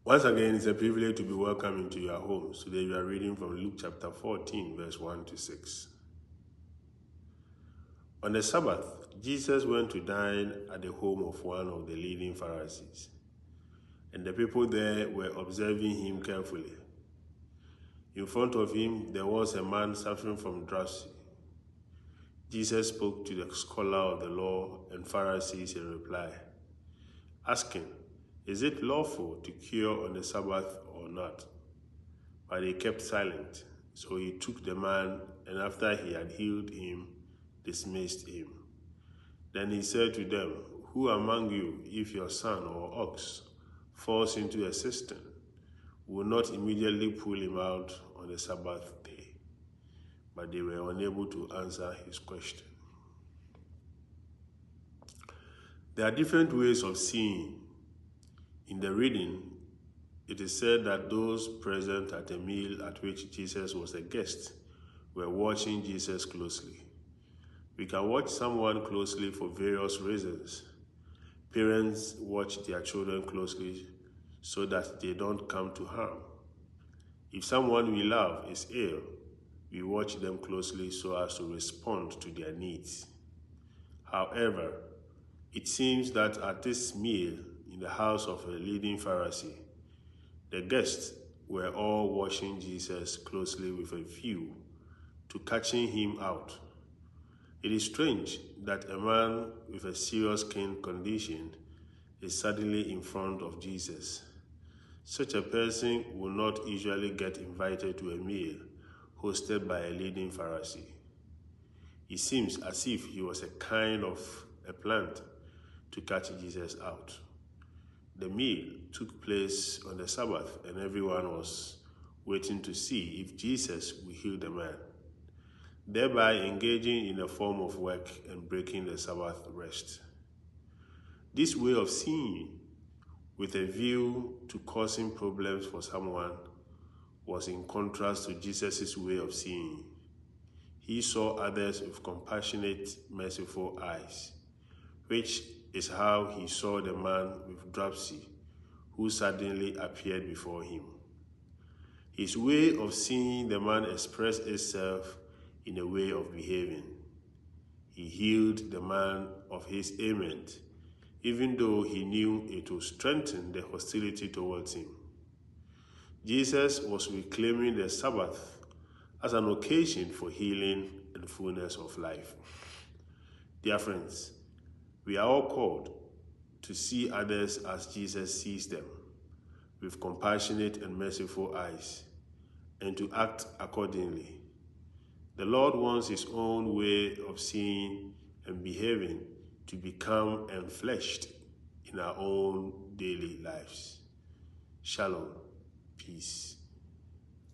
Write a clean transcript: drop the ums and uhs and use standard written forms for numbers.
Once again, it's a privilege to be welcomed into your homes. Today we are reading from Luke chapter 14, verse 1 to 6. On the Sabbath, Jesus went to dine at the home of one of the leading Pharisees, and the people there were observing him carefully. In front of him, there was a man suffering from dropsy. Jesus spoke to the scholar of the law and Pharisees in reply, asking, "Is it lawful to cure on the Sabbath or not?" But they kept silent. So he took the man, and after he had healed him, dismissed him. Then he said to them, "Who among you, if your son or ox falls into a cistern, will not immediately pull him out on the Sabbath day?" But they were unable to answer his question. There are different ways of seeing. In the reading, it is said that those present at a meal at which Jesus was a guest were watching Jesus closely. We can watch someone closely for various reasons. Parents watch their children closely so that they don't come to harm. If someone we love is ill, we watch them closely so as to respond to their needs. However, it seems that at this meal in the house of a leading Pharisee, the guests were all watching Jesus closely with a view to catching him out. It is strange that a man with a serious skin condition is suddenly in front of Jesus. Such a person will not usually get invited to a meal hosted by a leading Pharisee. It seems as if he was a kind of a plant to catch Jesus out. The meal took place on the Sabbath, and everyone was waiting to see if Jesus would heal the man, thereby engaging in a form of work and breaking the Sabbath rest. This way of seeing, with a view to causing problems for someone, was in contrast to Jesus' way of seeing. He saw others with compassionate, merciful eyes, which is how he saw the man with dropsy who suddenly appeared before him. His way of seeing the man expressed itself in a way of behaving. He healed the man of his ailment, even though he knew it would strengthen the hostility towards him. Jesus was reclaiming the Sabbath as an occasion for healing and fullness of life. Dear friends, we are all called to see others as Jesus sees them, with compassionate and merciful eyes, and to act accordingly. The Lord wants his own way of seeing and behaving to become enfleshed in our own daily lives. Shalom. Peace.